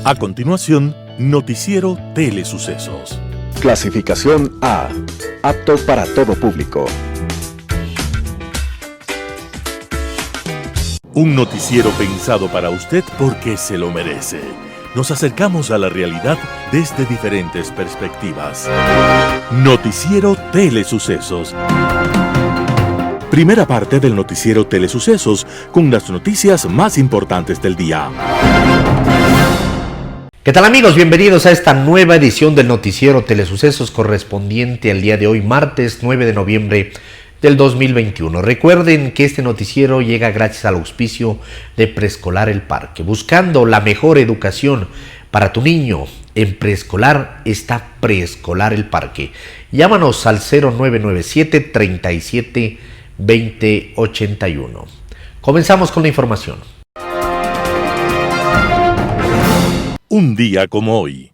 A continuación, Noticiero Telesucesos. Clasificación A. Apto para todo público. Un noticiero pensado para usted porque se lo merece. Nos acercamos a la realidad desde diferentes perspectivas. Noticiero Telesucesos. Primera parte del Noticiero Telesucesos con las noticias más importantes del día. ¿Qué tal, amigos? Bienvenidos a esta nueva edición del Noticiero Telesucesos correspondiente al día de hoy, martes 9 de noviembre del 2021. Recuerden que este noticiero llega gracias al auspicio de Preescolar El Parque. Buscando la mejor educación para tu niño, en preescolar está Preescolar El Parque. Llámanos al 0997 37 20 81. Comenzamos con la información. Un día como hoy.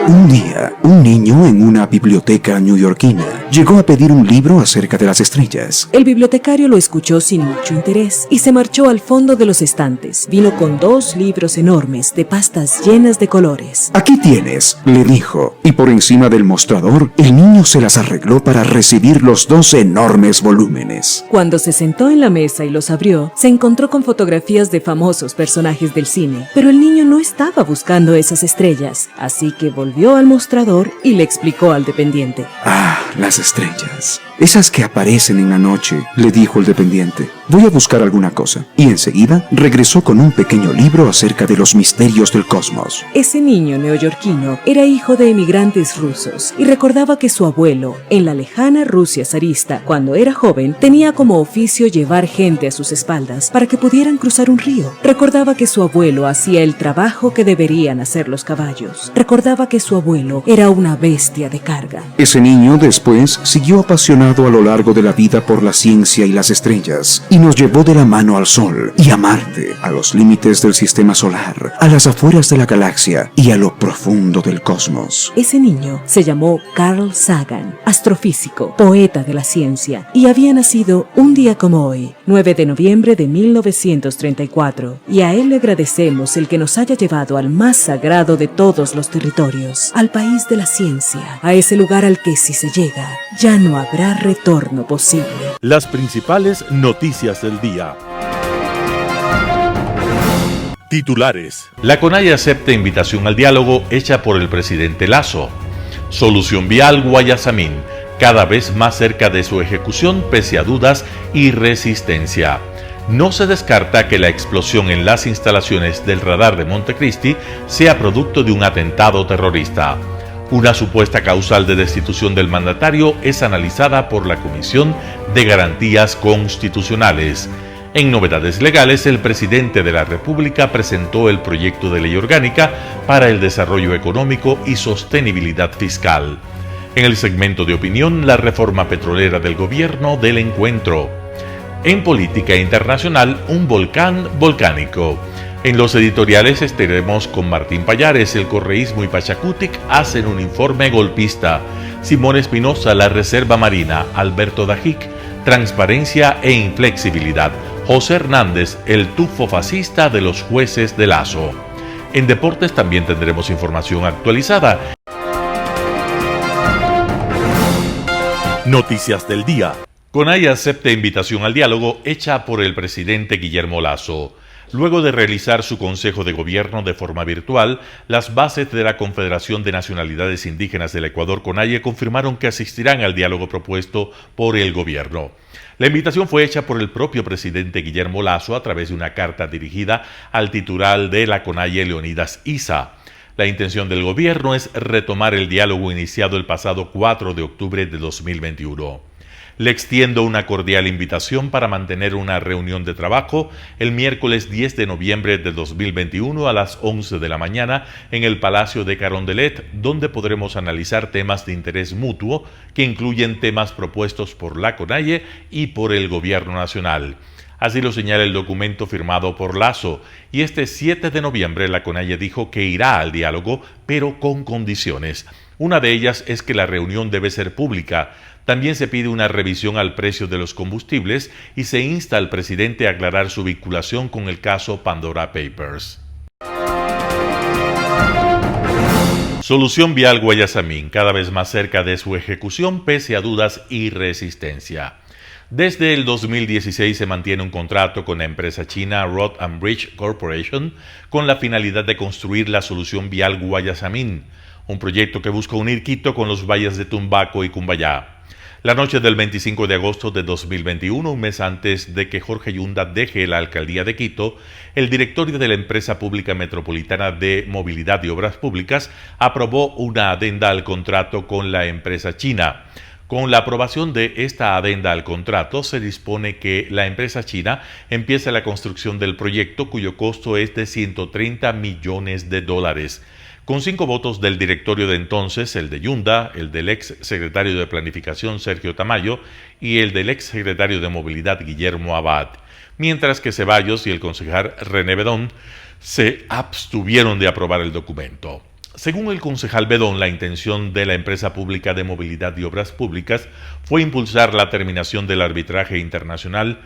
Un día, un niño en una biblioteca neoyorquina llegó a pedir un libro acerca de las estrellas. El bibliotecario lo escuchó sin mucho interés y se marchó al fondo de los estantes. Vino con 2 libros enormes de pastas llenas de colores. Aquí tienes, le dijo, y por encima del mostrador, el niño se las arregló para recibir los 2 enormes volúmenes. Cuando se sentó en la mesa y los abrió, se encontró con fotografías de famosos personajes del cine. Pero el niño no estaba buscando esas estrellas, así que volvió al mostrador y le explicó al dependiente. Ah, las estrellas. Esas que aparecen en la noche, le dijo el dependiente. Voy a buscar alguna cosa. Y enseguida regresó con un pequeño libro acerca de los misterios del cosmos. Ese niño neoyorquino era hijo de emigrantes rusos y recordaba que su abuelo, en la lejana Rusia zarista, cuando era joven, tenía como oficio llevar gente a sus espaldas para que pudieran cruzar un río. Recordaba que su abuelo hacía el trabajo que deberían hacer los caballos. Recordaba que su abuelo era una bestia de carga. Ese niño después siguió apasionado a lo largo de la vida por la ciencia y las estrellas, y nos llevó de la mano al Sol y a Marte, a los límites del sistema solar, a las afueras de la galaxia y a lo profundo del cosmos. Ese niño se llamó Carl Sagan, astrofísico, poeta de la ciencia, y había nacido un día como hoy, 9 de noviembre de 1934, y a él le agradecemos el que nos haya llevado al más sagrado de todos los territorios, al país de la ciencia, a ese lugar al que si se llega, ya no habrá retorno posible. Las principales noticias del día. Titulares. La CONAIE acepta invitación al diálogo hecha por el presidente Lasso. Solución vial Guayasamín, cada vez más cerca de su ejecución pese a dudas y resistencia. No se descarta que la explosión en las instalaciones del radar de Montecristi sea producto de un atentado terrorista. Una supuesta causal de destitución del mandatario es analizada por la Comisión de Garantías Constitucionales. En novedades legales, el presidente de la República presentó el proyecto de ley orgánica para el desarrollo económico y sostenibilidad fiscal. En el segmento de opinión, la reforma petrolera del gobierno del encuentro. En política internacional, un volcán volcánico. En los editoriales estaremos con Martín Pallares, el correísmo y Pachacutic hacen un informe golpista. Simón Espinosa, la Reserva Marina. Alberto Dajic, transparencia e inflexibilidad. José Hernández, el tufo fascista de los jueces de Lasso. En deportes también tendremos información actualizada. Noticias del día. CONAIE acepta invitación al diálogo hecha por el presidente Guillermo Lasso. Luego de realizar su Consejo de Gobierno de forma virtual, las bases de la Confederación de Nacionalidades Indígenas del Ecuador, CONAIE, confirmaron que asistirán al diálogo propuesto por el gobierno. La invitación fue hecha por el propio presidente Guillermo Lasso a través de una carta dirigida al titular de la CONAIE, Leonidas Issa. La intención del gobierno es retomar el diálogo iniciado el pasado 4 de octubre de 2021. Le extiendo una cordial invitación para mantener una reunión de trabajo el miércoles 10 de noviembre de 2021 a las 11 de la mañana en el Palacio de Carondelet, donde podremos analizar temas de interés mutuo que incluyen temas propuestos por la CONAIE y por el Gobierno Nacional. Así lo señala el documento firmado por Lasso, y este 7 de noviembre la CONAIE dijo que irá al diálogo, pero con condiciones. Una de ellas es que la reunión debe ser pública. También se pide una revisión al precio de los combustibles y se insta al presidente a aclarar su vinculación con el caso Pandora Papers. Solución vial Guayasamín, cada vez más cerca de su ejecución pese a dudas y resistencia. Desde el 2016 se mantiene un contrato con la empresa china Road and Bridge Corporation con la finalidad de construir la solución vial Guayasamín, un proyecto que busca unir Quito con los valles de Tumbaco y Cumbayá. La noche del 25 de agosto de 2021, un mes antes de que Jorge Yunda deje la alcaldía de Quito, el directorio de la Empresa Pública Metropolitana de Movilidad y Obras Públicas aprobó una adenda al contrato con la empresa china. Con la aprobación de esta adenda al contrato, se dispone que la empresa china empiece la construcción del proyecto, cuyo costo es de $130 millones. Con 5 votos del directorio de entonces, el de Yunda, el del ex secretario de Planificación Sergio Tamayo y el del ex secretario de Movilidad Guillermo Abad, mientras que Ceballos y el concejal René Bedón se abstuvieron de aprobar el documento. Según el concejal Bedón, la intención de la Empresa Pública de Movilidad y Obras Públicas fue impulsar la terminación del arbitraje internacional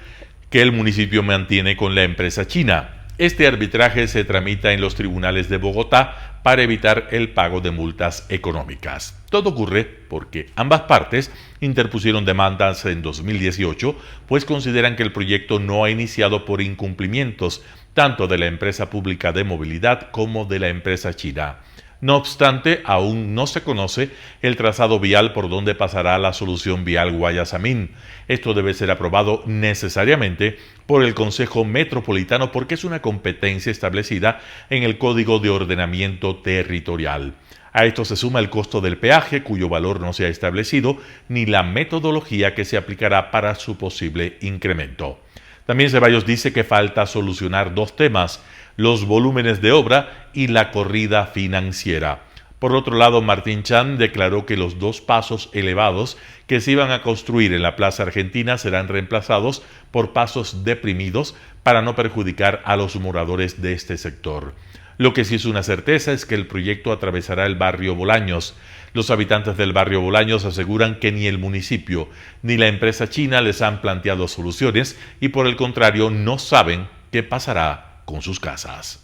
que el municipio mantiene con la empresa china. Este arbitraje se tramita en los tribunales de Bogotá para evitar el pago de multas económicas. Todo ocurre porque ambas partes interpusieron demandas en 2018, pues consideran que el proyecto no ha iniciado por incumplimientos tanto de la Empresa Pública de Movilidad como de la empresa china. No obstante, aún no se conoce el trazado vial por donde pasará la solución vial Guayasamín. Esto debe ser aprobado necesariamente por el Consejo Metropolitano porque es una competencia establecida en el Código de Ordenamiento Territorial. A esto se suma el costo del peaje, cuyo valor no se ha establecido, ni la metodología que se aplicará para su posible incremento. También Ceballos dice que falta solucionar 2 temas: los volúmenes de obra y la corrida financiera. Por otro lado, Martín Chan declaró que los 2 pasos elevados que se iban a construir en la Plaza Argentina serán reemplazados por pasos deprimidos para no perjudicar a los moradores de este sector. Lo que sí es una certeza es que el proyecto atravesará el barrio Bolaños. Los habitantes del barrio Bolaños aseguran que ni el municipio ni la empresa china les han planteado soluciones y por el contrario no saben qué pasará con sus casas.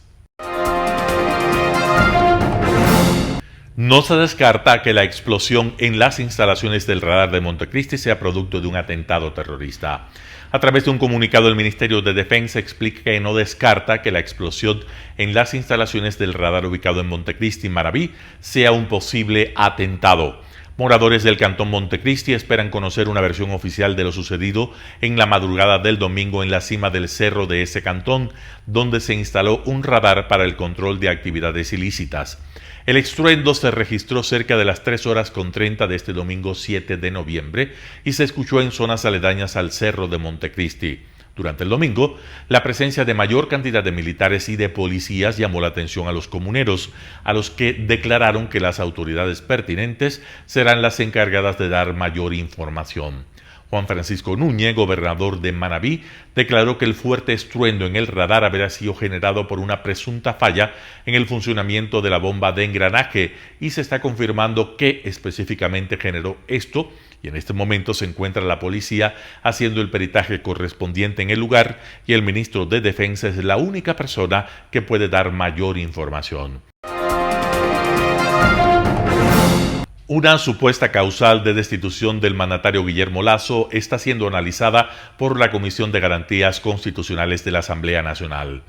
No se descarta que la explosión en las instalaciones del radar de Montecristi sea producto de un atentado terrorista. A través de un comunicado, el Ministerio de Defensa explica que no descarta que la explosión en las instalaciones del radar ubicado en Montecristi, Maraví, sea un posible atentado. Moradores del cantón Montecristi esperan conocer una versión oficial de lo sucedido en la madrugada del domingo en la cima del cerro de ese cantón, donde se instaló un radar para el control de actividades ilícitas. El estruendo se registró cerca de las 3:30 de este domingo 7 de noviembre y se escuchó en zonas aledañas al cerro de Montecristi. Durante el domingo, la presencia de mayor cantidad de militares y de policías llamó la atención a los comuneros, a los que declararon que las autoridades pertinentes serán las encargadas de dar mayor información. Juan Francisco Núñez, gobernador de Manabí, declaró que el fuerte estruendo en el radar habría sido generado por una presunta falla en el funcionamiento de la bomba de engranaje y se está confirmando qué específicamente generó esto, y en este momento se encuentra la policía haciendo el peritaje correspondiente en el lugar y el ministro de Defensa es la única persona que puede dar mayor información. Una supuesta causal de destitución del mandatario Guillermo Lasso está siendo analizada por la Comisión de Garantías Constitucionales de la Asamblea Nacional.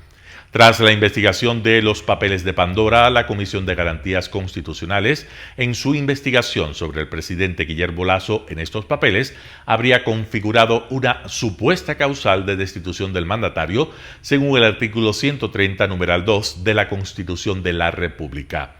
Tras la investigación de los papeles de Pandora, la Comisión de Garantías Constitucionales, en su investigación sobre el presidente Guillermo Lasso en estos papeles, habría configurado una supuesta causal de destitución del mandatario, según el artículo 130, numeral 2 de la Constitución de la República.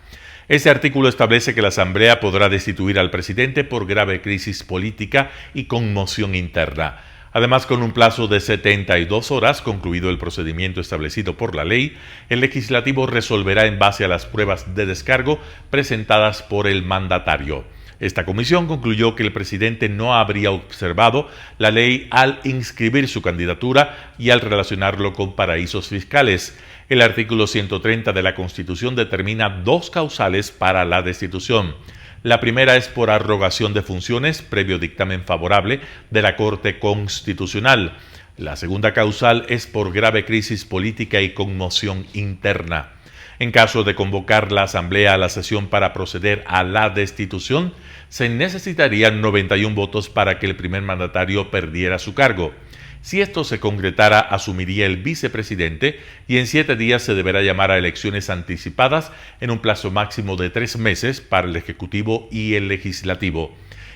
Ese artículo establece que la Asamblea podrá destituir al presidente por grave crisis política y conmoción interna. Además, con un plazo de 72 horas, concluido el procedimiento establecido por la ley, el legislativo resolverá en base a las pruebas de descargo presentadas por el mandatario. Esta comisión concluyó que el presidente no habría observado la ley al inscribir su candidatura y al relacionarlo con paraísos fiscales. El artículo 130 de la Constitución determina 2 causales para la destitución. La primera es por arrogación de funciones, previo dictamen favorable de la Corte Constitucional. La segunda causal es por grave crisis política y conmoción interna. En caso de convocar la Asamblea a la sesión para proceder a la destitución, se necesitarían 91 votos para que el primer mandatario perdiera su cargo. Si esto se concretara, asumiría el vicepresidente y en 7 días se deberá llamar a elecciones anticipadas en un plazo máximo de 3 meses para el Ejecutivo y el Legislativo.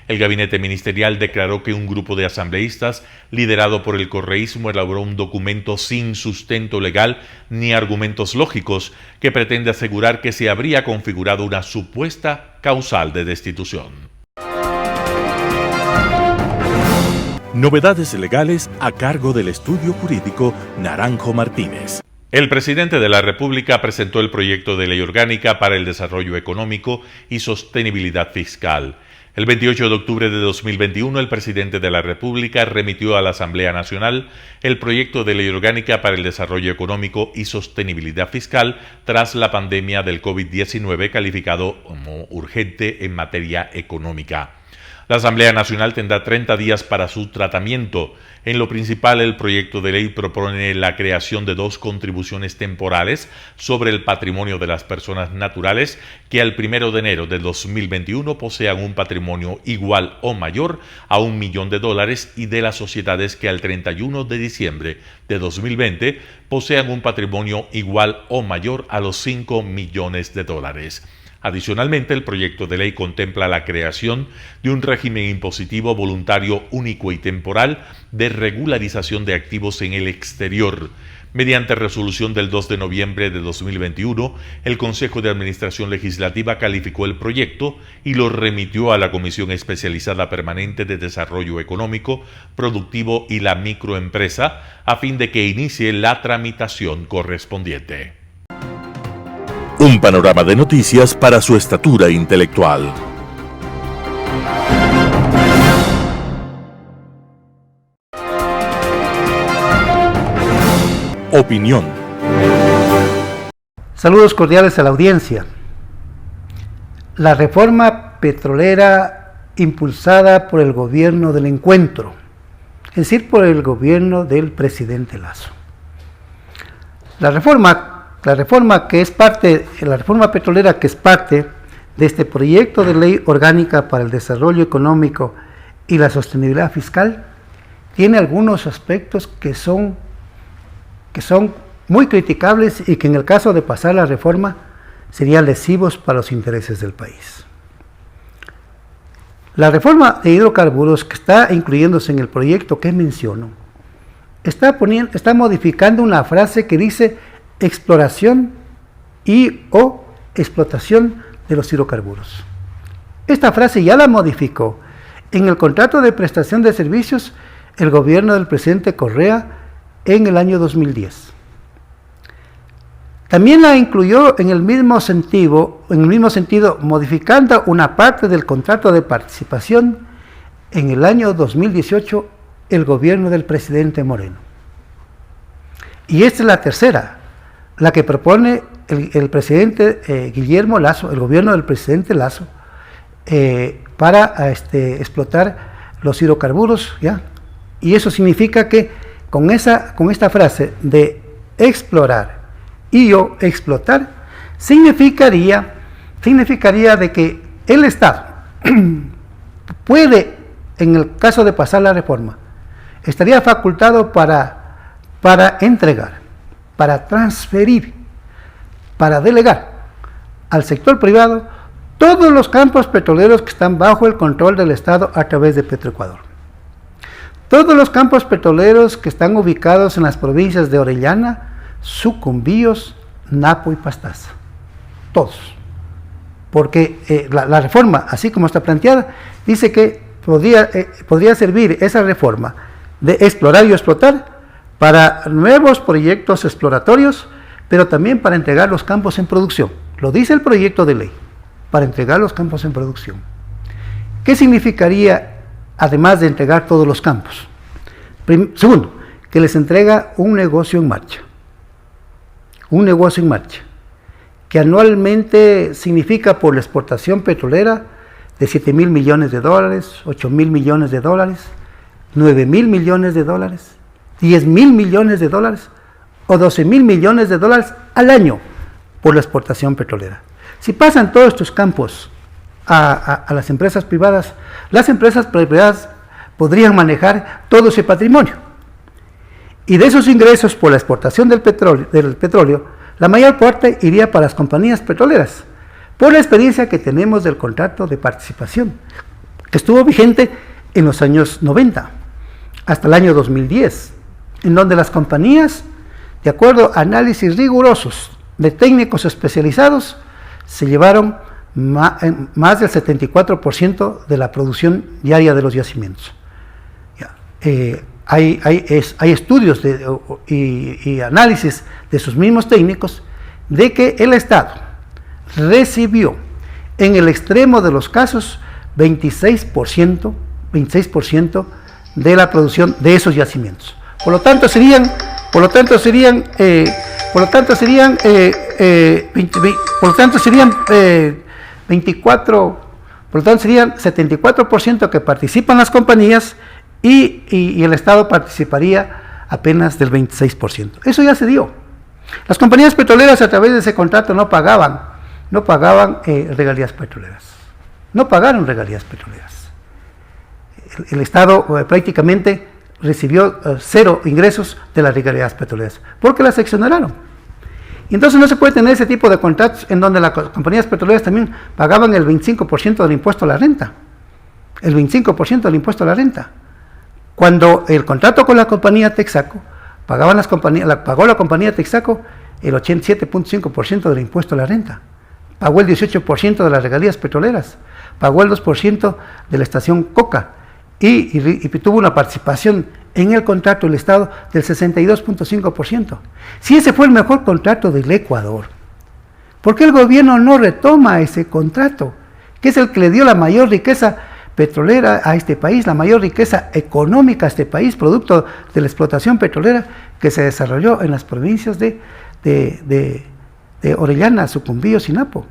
El gabinete ministerial declaró que un grupo de asambleístas, liderado por el correísmo, elaboró un documento sin sustento legal ni argumentos lógicos que pretende asegurar que se habría configurado una supuesta causal de destitución. Novedades legales a cargo del estudio jurídico Naranjo Martínez. El presidente de la República presentó el proyecto de ley orgánica para el desarrollo económico y sostenibilidad fiscal. El 28 de octubre de 2021, el presidente de la República remitió a la Asamblea Nacional el proyecto de ley orgánica para el desarrollo económico y sostenibilidad fiscal tras la pandemia del COVID-19, calificado como urgente en materia económica. La Asamblea Nacional tendrá 30 días para su tratamiento. En lo principal, el proyecto de ley propone la creación de 2 contribuciones temporales sobre el patrimonio de las personas naturales que al 1 de enero de 2021 posean un patrimonio igual o mayor a $1 millón y de las sociedades que al 31 de diciembre de 2020 posean un patrimonio igual o mayor a los $5 millones. Adicionalmente, el proyecto de ley contempla la creación de un régimen impositivo voluntario único y temporal de regularización de activos en el exterior. Mediante resolución del 2 de noviembre de 2021, el Consejo de Administración Legislativa calificó el proyecto y lo remitió a la Comisión Especializada Permanente de Desarrollo Económico, Productivo y la Microempresa, a fin de que inicie la tramitación correspondiente. Un panorama de noticias para su estatura intelectual. Opinión. Saludos cordiales a la audiencia. La reforma petrolera impulsada por el gobierno del encuentro, es decir, por el gobierno del presidente Lasso. La reforma petrolera que es parte de este proyecto de ley orgánica para el desarrollo económico y la sostenibilidad fiscal tiene algunos aspectos que son muy criticables y que en el caso de pasar la reforma serían lesivos para los intereses del país. La reforma de hidrocarburos que está incluyéndose en el proyecto que menciono está modificando una frase que dice exploración y o explotación de los hidrocarburos. Esta frase ya la modificó en el contrato de prestación de servicios el gobierno del presidente Correa en el año 2010. También la incluyó en el mismo sentido, modificando una parte del contrato de participación en el año 2018 el gobierno del presidente Moreno. Y esta es la tercera, la que propone el presidente Guillermo Lasso, el gobierno del presidente Lasso, para explotar los hidrocarburos, ¿ya? Y eso significa que con esta frase de explorar y o explotar, significaría de que el Estado puede, en el caso de pasar la reforma, estaría facultado para entregar, para transferir, para delegar al sector privado todos los campos petroleros que están bajo el control del Estado a través de Petroecuador. Todos los campos petroleros que están ubicados en las provincias de Orellana, Sucumbíos, Napo y Pastaza. Todos. Porque la reforma, así como está planteada, dice que podría servir esa reforma de explorar y explotar para nuevos proyectos exploratorios, pero también para entregar los campos en producción. Lo dice el proyecto de ley, para entregar los campos en producción. ¿Qué significaría, además de entregar todos los campos? Segundo, que les entrega un negocio en marcha. Un negocio en marcha, que anualmente significa por la exportación petrolera de $7,000 millones, $8,000 millones, $9,000 millones, $10,000 millones o $12,000 millones al año por la exportación petrolera. Si pasan todos estos campos a las empresas privadas podrían manejar todo ese patrimonio. Y de esos ingresos por la exportación del petróleo, la mayor parte iría para las compañías petroleras, por la experiencia que tenemos del contrato de participación, que estuvo vigente en los años 90, hasta el año 2010, en donde las compañías, de acuerdo a análisis rigurosos de técnicos especializados, se llevaron más del 74% de la producción diaria de los yacimientos. Hay estudios y análisis de sus mismos técnicos de que el Estado recibió en el extremo de los casos 26% de la producción de esos yacimientos. Por lo tanto serían 74% que participan las compañías y el Estado participaría apenas del 26%. Eso ya se dio. Las compañías petroleras a través de ese contrato no pagaban regalías petroleras. No pagaron regalías petroleras. El Estado prácticamente recibió cero ingresos de las regalías petroleras, porque las exoneraron. Y entonces no se puede tener ese tipo de contratos en donde las compañías petroleras también pagaban el 25% del impuesto a la renta. El 25% del impuesto a la renta. Cuando el contrato con la compañía Texaco, pagó la compañía Texaco el 87.5% del impuesto a la renta. Pagó el 18% de las regalías petroleras. Pagó el 2% de la estación Coca. Y tuvo una participación en el contrato del Estado del 62.5%. Si ese fue el mejor contrato del Ecuador, ¿por qué el gobierno no retoma ese contrato? Que es el que le dio la mayor riqueza petrolera a este país, la mayor riqueza económica a este país, producto de la explotación petrolera que se desarrolló en las provincias de Orellana, Sucumbíos y Napo.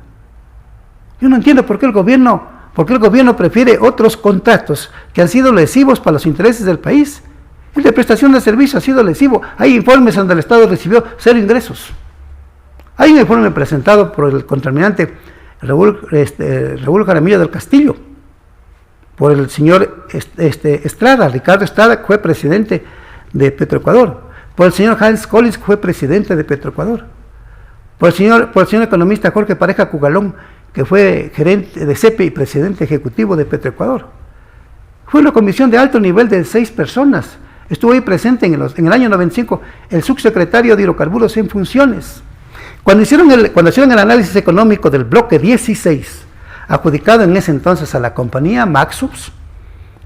Yo no entiendo por qué el gobierno prefiere otros contratos que han sido lesivos para los intereses del país. El de prestación de servicio ha sido lesivo. Hay informes donde el Estado recibió cero ingresos. Hay un informe presentado por el contraalmirante Raúl Jaramillo del Castillo, por el señor Ricardo Estrada, que fue presidente de Petroecuador, por el señor Hans Collins, que fue presidente de Petroecuador, por el señor economista Jorge Pareja Cugalón, que fue gerente de CEPE y presidente ejecutivo de Petroecuador. Fue una comisión de alto nivel de 6 personas. Estuvo ahí presente en el año 95 el subsecretario de Hidrocarburos en funciones. Cuando hicieron el análisis económico del bloque 16, adjudicado en ese entonces a la compañía Maxus,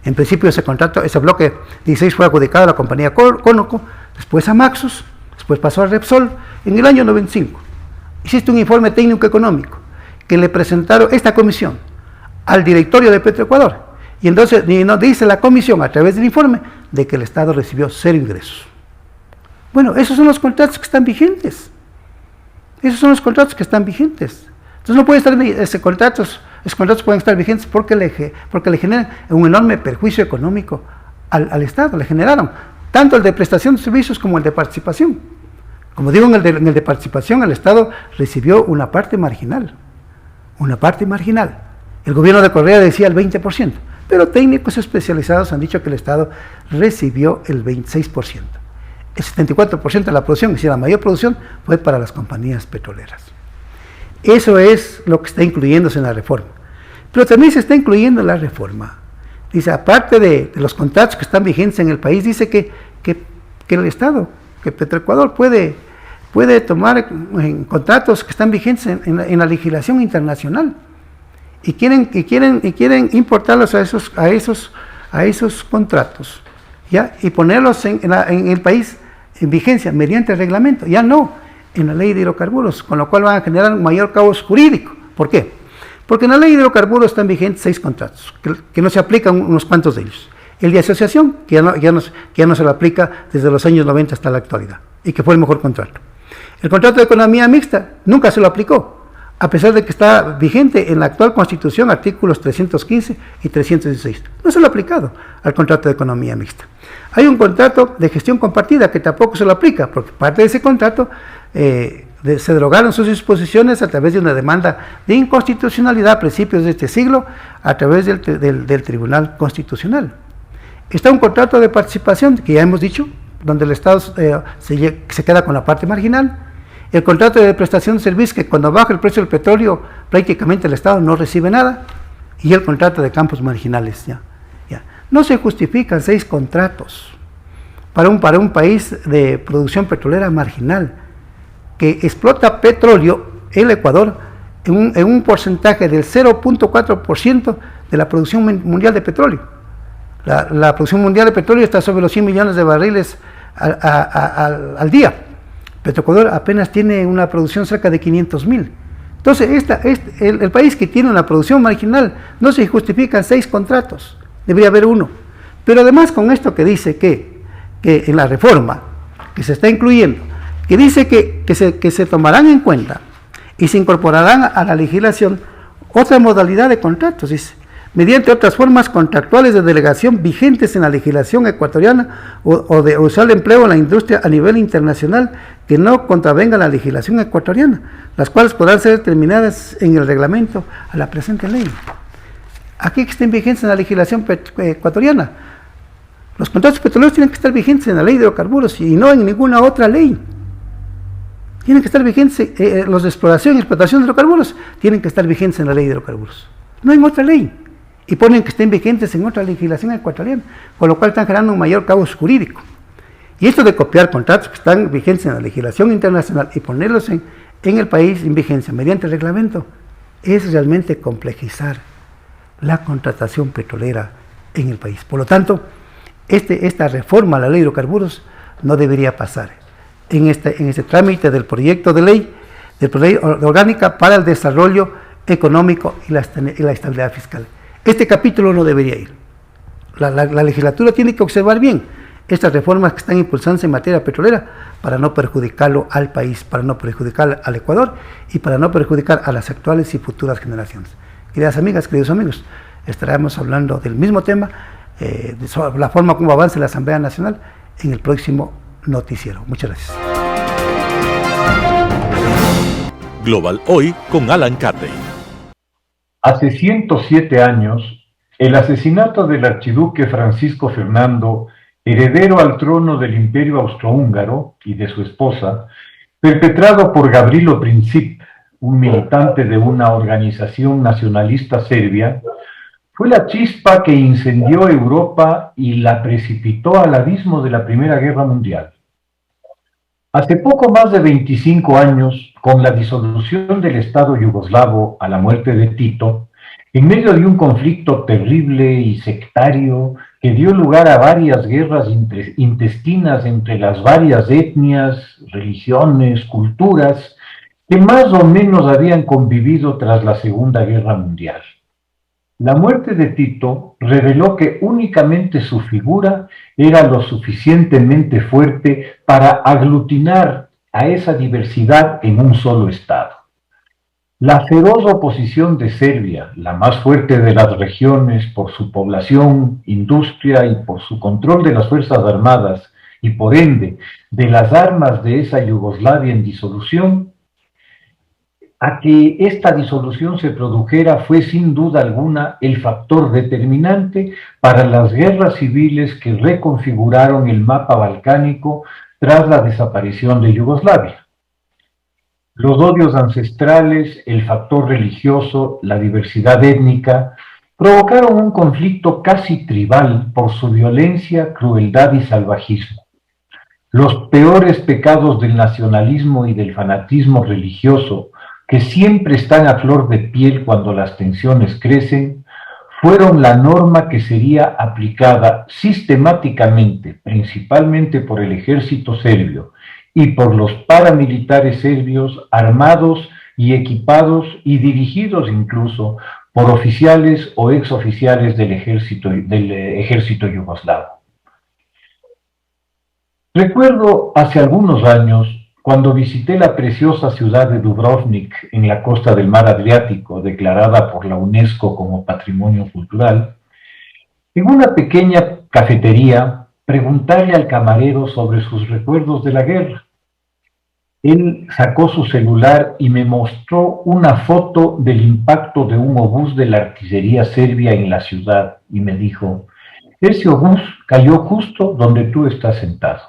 en principio ese bloque 16 fue adjudicado a la compañía Conoco, después a Maxus, después pasó a Repsol, en el año 95. Hiciste un informe técnico económico que le presentaron esta comisión al directorio de Petroecuador, y entonces nos dice la comisión a través del informe de que el Estado recibió cero ingresos. Bueno, esos son los contratos que están vigentes. Entonces no puede estar esos contratos pueden estar vigentes porque le generan un enorme perjuicio económico al Estado. Le generaron tanto el de prestación de servicios como el de participación. Como digo, en el de participación el Estado recibió una parte marginal. El gobierno de Correa decía el 20%, pero técnicos especializados han dicho que el Estado recibió el 26%. El 74% de la producción, es decir, la mayor producción, fue para las compañías petroleras. Eso es lo que está incluyéndose en la reforma. Pero también se está incluyendo en la reforma. Dice, aparte de los contratos que están vigentes en el país, dice que el Estado, que Petroecuador puede tomar contratos que están vigentes en la legislación internacional y quieren importarlos a esos contratos, ¿ya? Y ponerlos en el país en vigencia mediante reglamento, ya no en la ley de hidrocarburos, con lo cual van a generar un mayor caos jurídico. ¿Por qué? Porque en la ley de hidrocarburos están vigentes 6 contratos, que no se aplican unos cuantos de ellos. El de asociación, que ya no se lo aplica desde los años 90 hasta la actualidad, y que fue el mejor contrato. El contrato de economía mixta nunca se lo aplicó, a pesar de que está vigente en la actual Constitución, artículos 315 y 316. No se lo ha aplicado al contrato de economía mixta. Hay un contrato de gestión compartida que tampoco se lo aplica, porque parte de ese contrato se derogaron sus disposiciones a través de una demanda de inconstitucionalidad a principios de este siglo a través del Tribunal Constitucional. Está un contrato de participación que ya hemos dicho, donde el Estado se queda con la parte marginal. El contrato de prestación de servicios, que cuando baja el precio del petróleo prácticamente el Estado no recibe nada, y el contrato de campos marginales. Ya. No se justifican 6 contratos para un país de producción petrolera marginal que explota petróleo, el Ecuador, en un porcentaje del 0.4% de la producción mundial de petróleo. La producción mundial de petróleo está sobre los 100 millones de barriles al día. Petroecuador apenas tiene una producción cerca de 500.000. Entonces, el país que tiene una producción marginal no se justifican 6 contratos, debería haber 1. Pero además con esto que dice que en la reforma que se está incluyendo, que dice que se tomarán en cuenta y se incorporarán a la legislación otra modalidad de contratos, dice, mediante otras formas contractuales de delegación vigentes en la legislación ecuatoriana o de usar el empleo en la industria a nivel internacional que no contravenga la legislación ecuatoriana, las cuales podrán ser determinadas en el reglamento a la presente ley. Aquí que estén vigentes en la legislación ecuatoriana. Los contratos petroleros tienen que estar vigentes en la ley de hidrocarburos y no en ninguna otra ley. Tienen que estar vigentes, los de exploración y explotación de hidrocarburos tienen que estar vigentes en la ley de hidrocarburos, no en otra ley. Y ponen que estén vigentes en otra legislación ecuatoriana, con lo cual están generando un mayor caos jurídico. Y esto de copiar contratos que están vigentes en la legislación internacional y ponerlos en el país en vigencia mediante el reglamento, es realmente complejizar la contratación petrolera en el país. Por lo tanto, esta reforma a la ley de hidrocarburos no debería pasar en este trámite del proyecto de ley orgánica para el desarrollo económico y la estabilidad fiscal. Este capítulo no debería ir. La legislatura tiene que observar bien estas reformas que están impulsándose en materia petrolera para no perjudicarlo al país, para no perjudicar al Ecuador y para no perjudicar a las actuales y futuras generaciones. Queridas amigas, queridos amigos, estaremos hablando del mismo tema, sobre la forma como avance la Asamblea Nacional en el próximo noticiero. Muchas gracias. Global Hoy con Alan Carney. Hace 107 años, el asesinato del archiduque Francisco Fernando, heredero al trono del Imperio Austrohúngaro y de su esposa, perpetrado por Gavrilo Princip, un militante de una organización nacionalista serbia, fue la chispa que incendió Europa y la precipitó al abismo de la Primera Guerra Mundial. Hace poco más de 25 años, con la disolución del Estado yugoslavo a la muerte de Tito, en medio de un conflicto terrible y sectario que dio lugar a varias guerras intestinas entre las varias etnias, religiones, culturas, que más o menos habían convivido tras la Segunda Guerra Mundial. La muerte de Tito reveló que únicamente su figura era lo suficientemente fuerte para aglutinar a esa diversidad en un solo Estado. La feroz oposición de Serbia, la más fuerte de las regiones por su población, industria y por su control de las fuerzas armadas y por ende de las armas de esa Yugoslavia en disolución, a que esta disolución se produjera fue sin duda alguna el factor determinante para las guerras civiles que reconfiguraron el mapa balcánico tras la desaparición de Yugoslavia. Los odios ancestrales, el factor religioso, la diversidad étnica, provocaron un conflicto casi tribal por su violencia, crueldad y salvajismo. Los peores pecados del nacionalismo y del fanatismo religioso, que siempre están a flor de piel cuando las tensiones crecen, fueron la norma que sería aplicada sistemáticamente, principalmente por el ejército serbio y por los paramilitares serbios armados y equipados y dirigidos incluso por oficiales o exoficiales del ejército yugoslavo. Recuerdo hace algunos años, cuando visité la preciosa ciudad de Dubrovnik en la costa del mar Adriático, declarada por la UNESCO como Patrimonio Cultural, en una pequeña cafetería preguntarle al camarero sobre sus recuerdos de la guerra. él sacó su celular y me mostró una foto del impacto de un obús de la artillería serbia en la ciudad y me dijo: ese obús cayó justo donde tú estás sentado.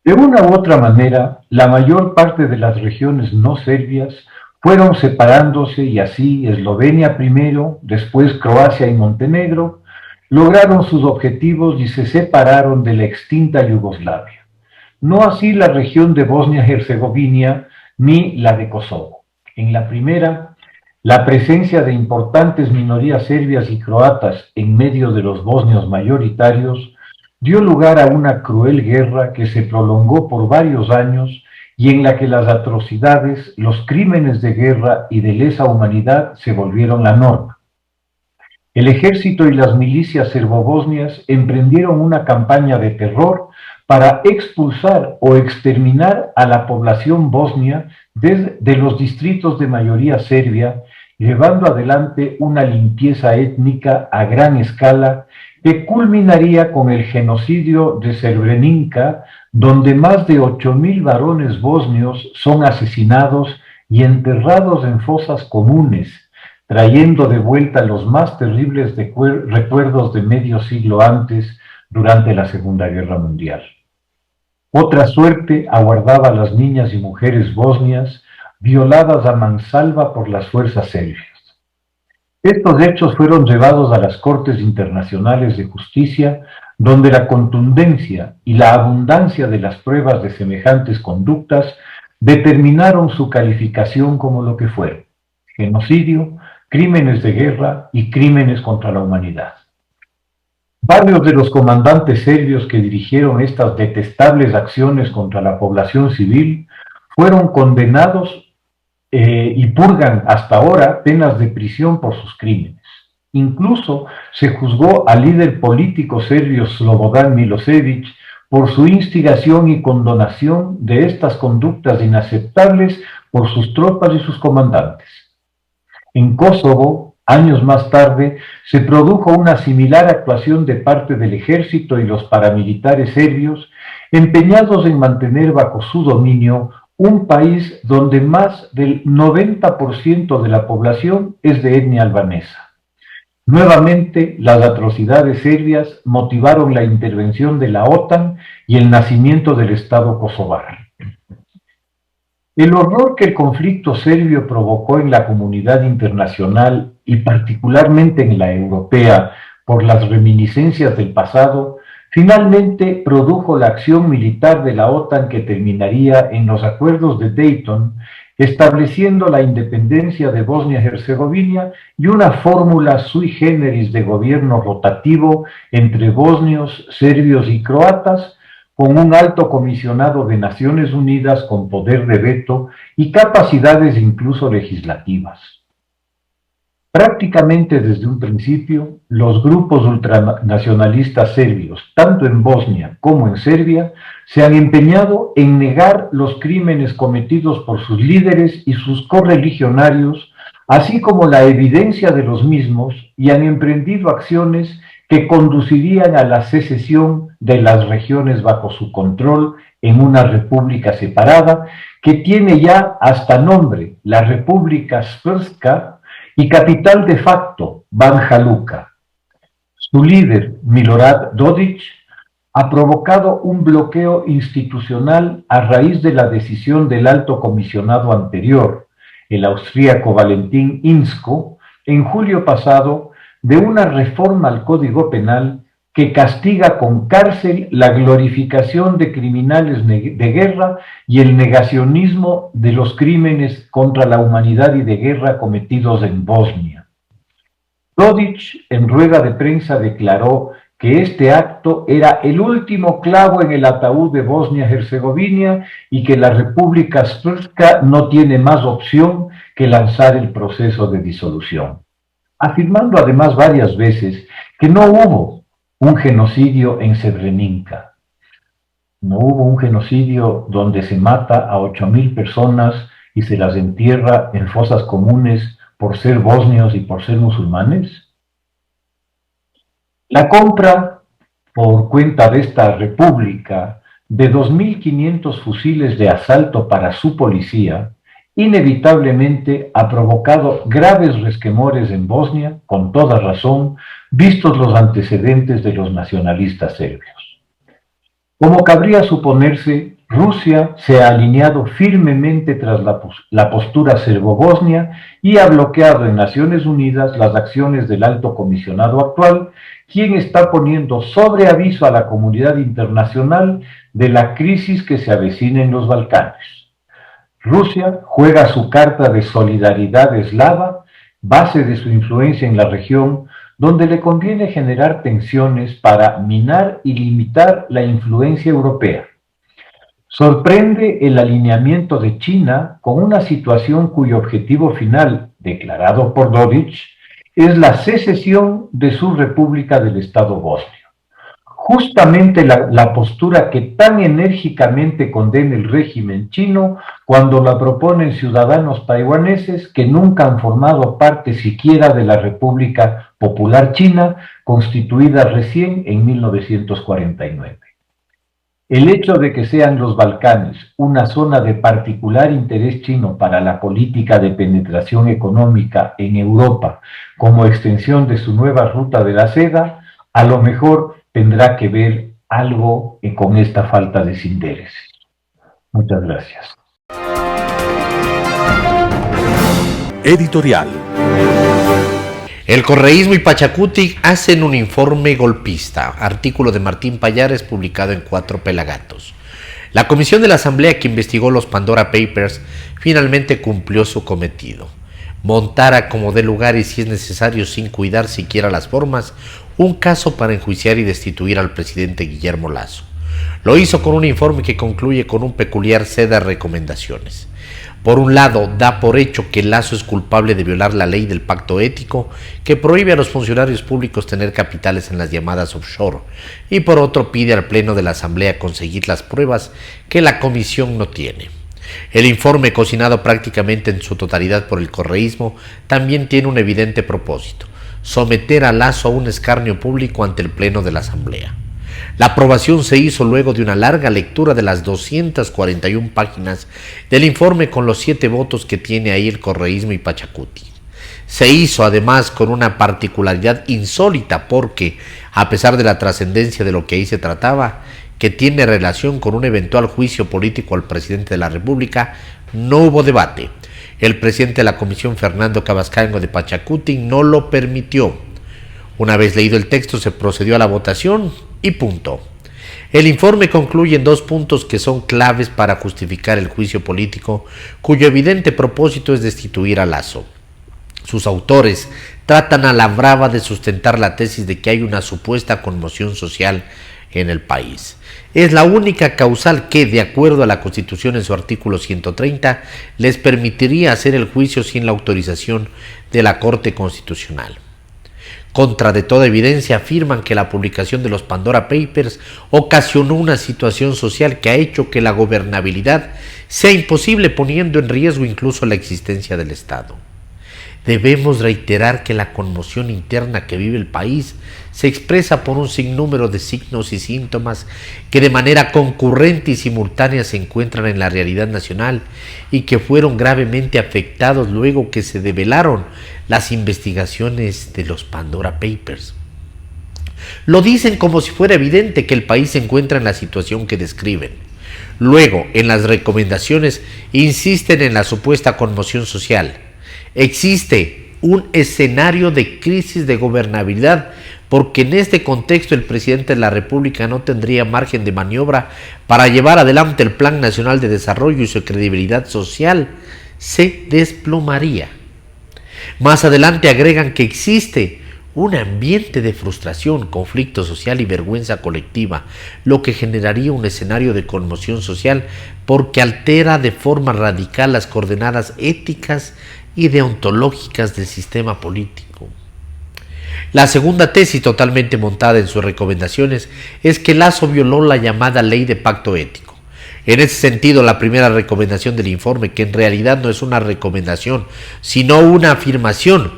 De una u otra manera, la mayor parte de las regiones no serbias fueron separándose y así Eslovenia primero, después Croacia y Montenegro, lograron sus objetivos y se separaron de la extinta Yugoslavia. No así la región de Bosnia-Herzegovina ni la de Kosovo. En la primera, la presencia de importantes minorías serbias y croatas en medio de los bosnios mayoritarios dio lugar a una cruel guerra que se prolongó por varios años y en la que las atrocidades, los crímenes de guerra y de lesa humanidad se volvieron la norma. El ejército y las milicias serbobosnias emprendieron una campaña de terror para expulsar o exterminar a la población bosnia de los distritos de mayoría serbia, llevando adelante una limpieza étnica a gran escala que culminaría con el genocidio de Srebrenica, donde más de 8.000 varones bosnios son asesinados y enterrados en fosas comunes, trayendo de vuelta los más terribles recuerdos de medio siglo antes, durante la Segunda Guerra Mundial. Otra suerte aguardaba a las niñas y mujeres bosnias violadas a mansalva por las fuerzas serbias. Estos hechos fueron llevados a las Cortes Internacionales de Justicia, donde la contundencia y la abundancia de las pruebas de semejantes conductas determinaron su calificación como lo que fueron: genocidio, crímenes de guerra y crímenes contra la humanidad. Varios de los comandantes serbios que dirigieron estas detestables acciones contra la población civil fueron condenados y purgan hasta ahora penas de prisión por sus crímenes. Incluso se juzgó al líder político serbio Slobodan Milosevic por su instigación y condonación de estas conductas inaceptables por sus tropas y sus comandantes. En Kosovo, años más tarde, se produjo una similar actuación de parte del ejército y los paramilitares serbios, empeñados en mantener bajo su dominio un país donde más del 90% de la población es de etnia albanesa. Nuevamente, las atrocidades serbias motivaron la intervención de la OTAN y el nacimiento del Estado kosovar. El horror que el conflicto serbio provocó en la comunidad internacional y particularmente en la europea por las reminiscencias del pasado, finalmente produjo la acción militar de la OTAN que terminaría en los acuerdos de Dayton, estableciendo la independencia de Bosnia-Herzegovina y una fórmula sui generis de gobierno rotativo entre bosnios, serbios y croatas, con un alto comisionado de Naciones Unidas con poder de veto y capacidades incluso legislativas. Prácticamente desde un principio, los grupos ultranacionalistas serbios, tanto en Bosnia como en Serbia, se han empeñado en negar los crímenes cometidos por sus líderes y sus correligionarios, así como la evidencia de los mismos, y han emprendido acciones que conducirían a la secesión de las regiones bajo su control en una república separada que tiene ya hasta nombre, la República Srpska, y capital de facto, Banja Luka. Su líder, Milorad Dodik, ha provocado un bloqueo institucional a raíz de la decisión del alto comisionado anterior, el austríaco Valentín Inzko, en julio pasado, de una reforma al Código Penal que castiga con cárcel la glorificación de criminales de guerra y el negacionismo de los crímenes contra la humanidad y de guerra cometidos en Bosnia. Dodik, en rueda de prensa, declaró que este acto era el último clavo en el ataúd de Bosnia-Herzegovina y que la República Srpska no tiene más opción que lanzar el proceso de disolución, afirmando además varias veces que no hubo un genocidio en Srebrenica. No hubo un genocidio donde se mata a 8.000 personas y se las entierra en fosas comunes por ser bosnios y por ser musulmanes. La compra por cuenta de esta república de 2.500 fusiles de asalto para su policía, inevitablemente ha provocado graves resquemores en Bosnia, con toda razón, vistos los antecedentes de los nacionalistas serbios. Como cabría suponerse, Rusia se ha alineado firmemente tras la postura serbo-bosnia y ha bloqueado en Naciones Unidas las acciones del alto comisionado actual, quien está poniendo sobre aviso a la comunidad internacional de la crisis que se avecina en los Balcanes. Rusia juega su carta de solidaridad eslava, base de su influencia en la región, donde le conviene generar tensiones para minar y limitar la influencia europea. Sorprende el alineamiento de China con una situación cuyo objetivo final, declarado por Dodic, es la secesión de su República del Estado bosnio. Justamente la postura que tan enérgicamente condena el régimen chino cuando la proponen ciudadanos taiwaneses que nunca han formado parte siquiera de la República Popular China, constituida recién en 1949. El hecho de que sean los Balcanes una zona de particular interés chino para la política de penetración económica en Europa como extensión de su nueva ruta de la seda, a lo mejor tendrá que ver algo con esta falta de desinterés. Muchas gracias. Editorial. El correísmo y Pachacuti hacen un informe golpista. Artículo de Martín Pallares publicado en 4 Pelagatos. La comisión de la Asamblea que investigó los Pandora Papers finalmente cumplió su cometido. Montar a como dé lugar y si es necesario sin cuidar siquiera las formas, un caso para enjuiciar y destituir al presidente Guillermo Lasso. Lo hizo con un informe que concluye con un peculiar set de recomendaciones. Por un lado, da por hecho que Lasso es culpable de violar la ley del pacto ético que prohíbe a los funcionarios públicos tener capitales en las llamadas offshore, y por otro pide al Pleno de la Asamblea conseguir las pruebas que la comisión no tiene. El informe, cocinado prácticamente en su totalidad por el correísmo, también tiene un evidente propósito: someter a Lasso a un escarnio público ante el Pleno de la Asamblea. La aprobación se hizo luego de una larga lectura de las 241 páginas del informe con los 7 votos que tiene ahí el correísmo y Pachacuti. Se hizo además con una particularidad insólita porque, a pesar de la trascendencia de lo que ahí se trataba, que tiene relación con un eventual juicio político al presidente de la República, no hubo debate. El presidente de la comisión, Fernando Cabascango de Pachacuti, no lo permitió. Una vez leído el texto se procedió a la votación y punto. El informe concluye en 2 puntos que son claves para justificar el juicio político, cuyo evidente propósito es destituir a Lasso. Sus autores tratan a la brava de sustentar la tesis de que hay una supuesta conmoción social en el país. Es la única causal que, de acuerdo a la Constitución en su artículo 130, les permitiría hacer el juicio sin la autorización de la Corte Constitucional. Contra de toda evidencia afirman que la publicación de los Pandora Papers ocasionó una situación social que ha hecho que la gobernabilidad sea imposible, poniendo en riesgo incluso la existencia del Estado. Debemos reiterar que la conmoción interna que vive el país se expresa por un sinnúmero de signos y síntomas que de manera concurrente y simultánea se encuentran en la realidad nacional y que fueron gravemente afectados luego que se develaron las investigaciones de los Pandora Papers. Lo dicen como si fuera evidente que el país se encuentra en la situación que describen. Luego, en las recomendaciones, insisten en la supuesta conmoción social. Existe un escenario de crisis de gobernabilidad porque en este contexto el presidente de la República no tendría margen de maniobra para llevar adelante el Plan Nacional de Desarrollo y su credibilidad social se desplomaría. Más adelante agregan que existe un ambiente de frustración, conflicto social y vergüenza colectiva, lo que generaría un escenario de conmoción social porque altera de forma radical las coordenadas éticas y deontológicas del sistema político. La segunda tesis, totalmente montada en sus recomendaciones, es que Lasso violó la llamada ley de pacto ético. En ese sentido, la primera recomendación del informe, que en realidad no es una recomendación, sino una afirmación,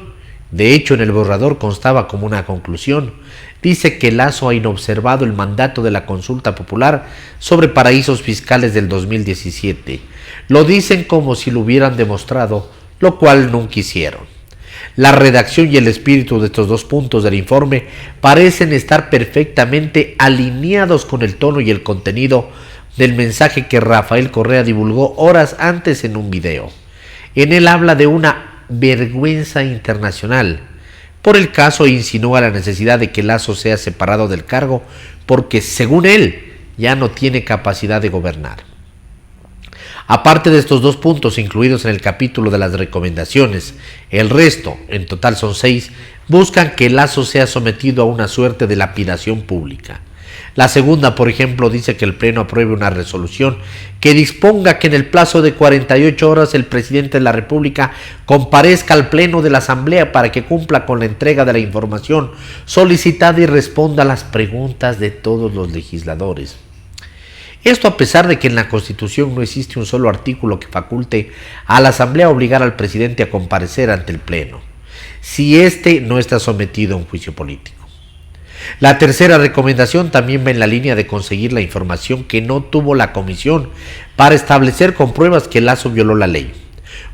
De hecho, en el borrador constaba como una conclusión. Dice que Lasso ha inobservado el mandato de la consulta popular sobre paraísos fiscales del 2017. Lo dicen como si lo hubieran demostrado, lo cual nunca hicieron. La redacción y el espíritu de estos dos puntos del informe parecen estar perfectamente alineados con el tono y el contenido del mensaje que Rafael Correa divulgó horas antes en un video. En él habla de una vergüenza internacional. Por el caso insinúa la necesidad de que Lasso sea separado del cargo porque, según él, ya no tiene capacidad de gobernar. Aparte de estos dos puntos incluidos en el capítulo de las recomendaciones, el resto, en total son 6, buscan que Lasso sea sometido a una suerte de lapidación pública. La segunda, por ejemplo, dice que el Pleno apruebe una resolución que disponga que en el plazo de 48 horas el presidente de la República comparezca al Pleno de la Asamblea para que cumpla con la entrega de la información solicitada y responda a las preguntas de todos los legisladores. Esto a pesar de que en la Constitución no existe un solo artículo que faculte a la Asamblea a obligar al presidente a comparecer ante el Pleno, si éste no está sometido a un juicio político. La tercera recomendación también va en la línea de conseguir la información que no tuvo la comisión para establecer con pruebas que Lasso violó la ley.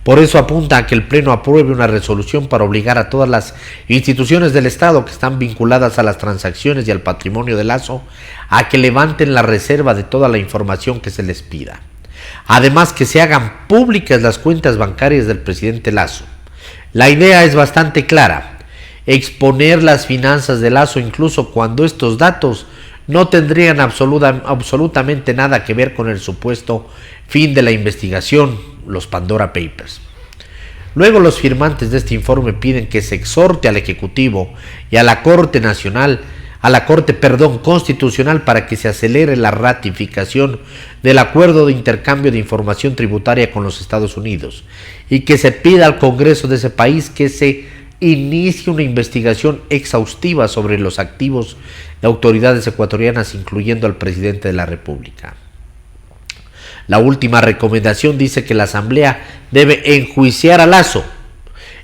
Por eso apunta a que el Pleno apruebe una resolución para obligar a todas las instituciones del Estado que están vinculadas a las transacciones y al patrimonio de Lasso a que levanten la reserva de toda la información que se les pida. Además, que se hagan públicas las cuentas bancarias del presidente Lasso. La idea es bastante clara: exponer las finanzas de Lasso incluso cuando estos datos no tendrían absolutamente nada que ver con el supuesto fin de la investigación, los Pandora Papers. Luego los firmantes de este informe piden que se exhorte al Ejecutivo y a la Corte Constitucional para que se acelere la ratificación del acuerdo de intercambio de información tributaria con los Estados Unidos y que se pida al Congreso de ese país que se inicie una investigación exhaustiva sobre los activos de autoridades ecuatorianas, incluyendo al presidente de la República. La última recomendación dice que la Asamblea debe enjuiciar a Lasso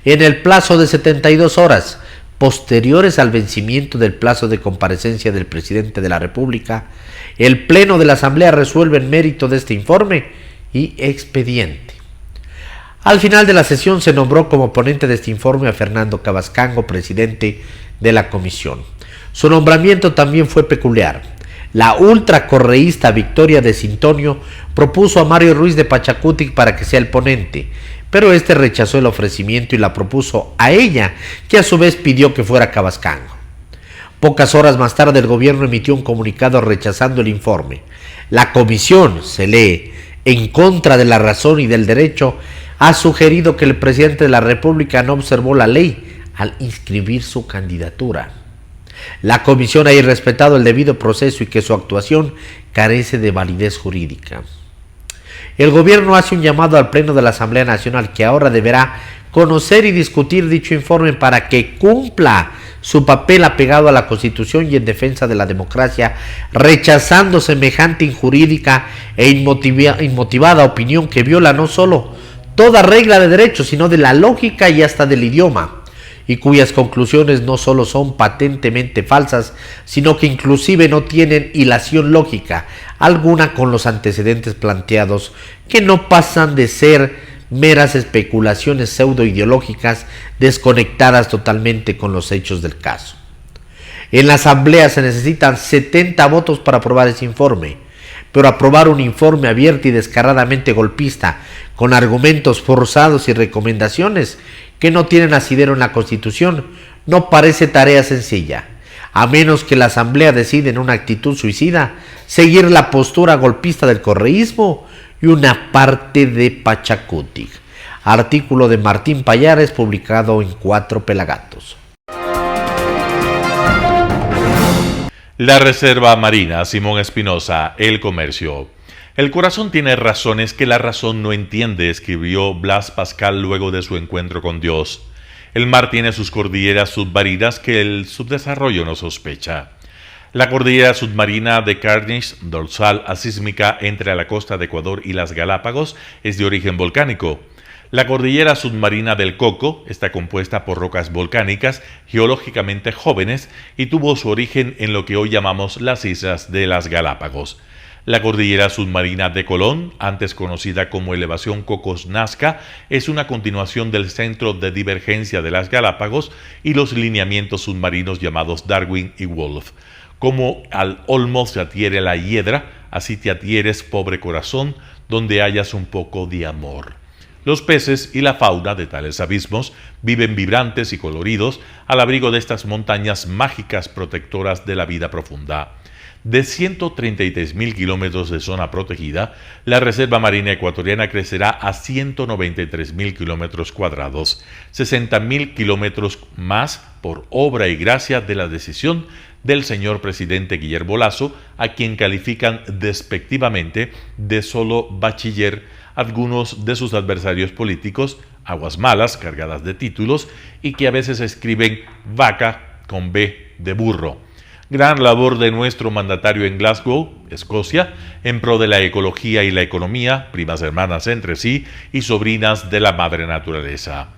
en el plazo de 72 horas posteriores al vencimiento del plazo de comparecencia del presidente de la República. El Pleno de la Asamblea resuelve en mérito de este informe y expediente. Al final de la sesión se nombró como ponente de este informe a Fernando Cabascango, presidente de la comisión. Su nombramiento también fue peculiar. La ultracorreísta Victoria de Sintonio propuso a Mario Ruiz de Pachacutic para que sea el ponente, pero este rechazó el ofrecimiento y la propuso a ella, que a su vez pidió que fuera Cabascango. Pocas horas más tarde el gobierno emitió un comunicado rechazando el informe. La comisión, se lee, en contra de la razón y del derecho, ha sugerido que el presidente de la República no observó la ley al inscribir su candidatura. La comisión ha irrespetado el debido proceso y que su actuación carece de validez jurídica. El gobierno hace un llamado al Pleno de la Asamblea Nacional, que ahora deberá conocer y discutir dicho informe para que cumpla su papel apegado a la Constitución y en defensa de la democracia, rechazando semejante injurídica e inmotivada opinión que viola no solo toda regla de derecho, sino de la lógica y hasta del idioma, y cuyas conclusiones no solo son patentemente falsas, sino que inclusive no tienen hilación lógica alguna con los antecedentes planteados, que no pasan de ser meras especulaciones pseudo-ideológicas desconectadas totalmente con los hechos del caso. En la Asamblea se necesitan 70 votos para aprobar ese informe, pero aprobar un informe abierto y descaradamente golpista, con argumentos forzados y recomendaciones que no tienen asidero en la Constitución, no parece tarea sencilla, a menos que la Asamblea decida en una actitud suicida seguir la postura golpista del correísmo y una parte de Pachacutic. Artículo de Martín Payares, publicado en 4 Pelagatos. La Reserva Marina, Simón Espinosa, El Comercio. El corazón tiene razones que la razón no entiende, escribió Blas Pascal luego de su encuentro con Dios. El mar tiene sus cordilleras submarinas que el subdesarrollo no sospecha. La cordillera submarina de Carnish, dorsal asísmica entre la costa de Ecuador y las Galápagos, es de origen volcánico. La cordillera submarina del Coco está compuesta por rocas volcánicas geológicamente jóvenes y tuvo su origen en lo que hoy llamamos las Islas de las Galápagos. La cordillera submarina de Colón, antes conocida como elevación Cocos-Nazca, es una continuación del centro de divergencia de las Galápagos y los lineamientos submarinos llamados Darwin y Wolf. Como al olmo se adhiere la hiedra, así te adhieres, pobre corazón, donde hayas un poco de amor. Los peces y la fauna de tales abismos viven vibrantes y coloridos al abrigo de estas montañas mágicas protectoras de la vida profunda. De 133.000 kilómetros de zona protegida, la Reserva Marina Ecuatoriana crecerá a 193.000 kilómetros cuadrados, 60.000 kilómetros más por obra y gracia de la decisión del señor presidente Guillermo Lasso, a quien califican despectivamente de solo bachiller algunos de sus adversarios políticos, aguas malas cargadas de títulos y que a veces escriben vaca con B de burro. Gran labor de nuestro mandatario en Glasgow, Escocia, en pro de la ecología y la economía, primas hermanas entre sí y sobrinas de la madre naturaleza.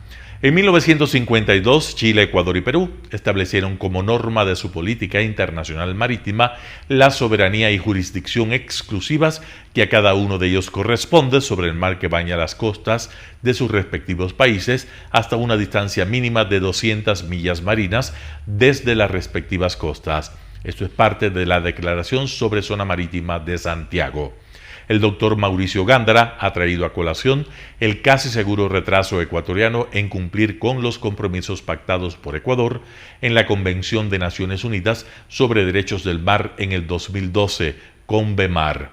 En 1952, Chile, Ecuador y Perú establecieron como norma de su política internacional marítima la soberanía y jurisdicción exclusivas que a cada uno de ellos corresponde sobre el mar que baña las costas de sus respectivos países hasta una distancia mínima de 200 millas marinas desde las respectivas costas. Esto es parte de la Declaración sobre Zona Marítima de Santiago. El doctor Mauricio Gándara ha traído a colación el casi seguro retraso ecuatoriano en cumplir con los compromisos pactados por Ecuador en la Convención de Naciones Unidas sobre Derechos del Mar en el 2012, CONVEMAR.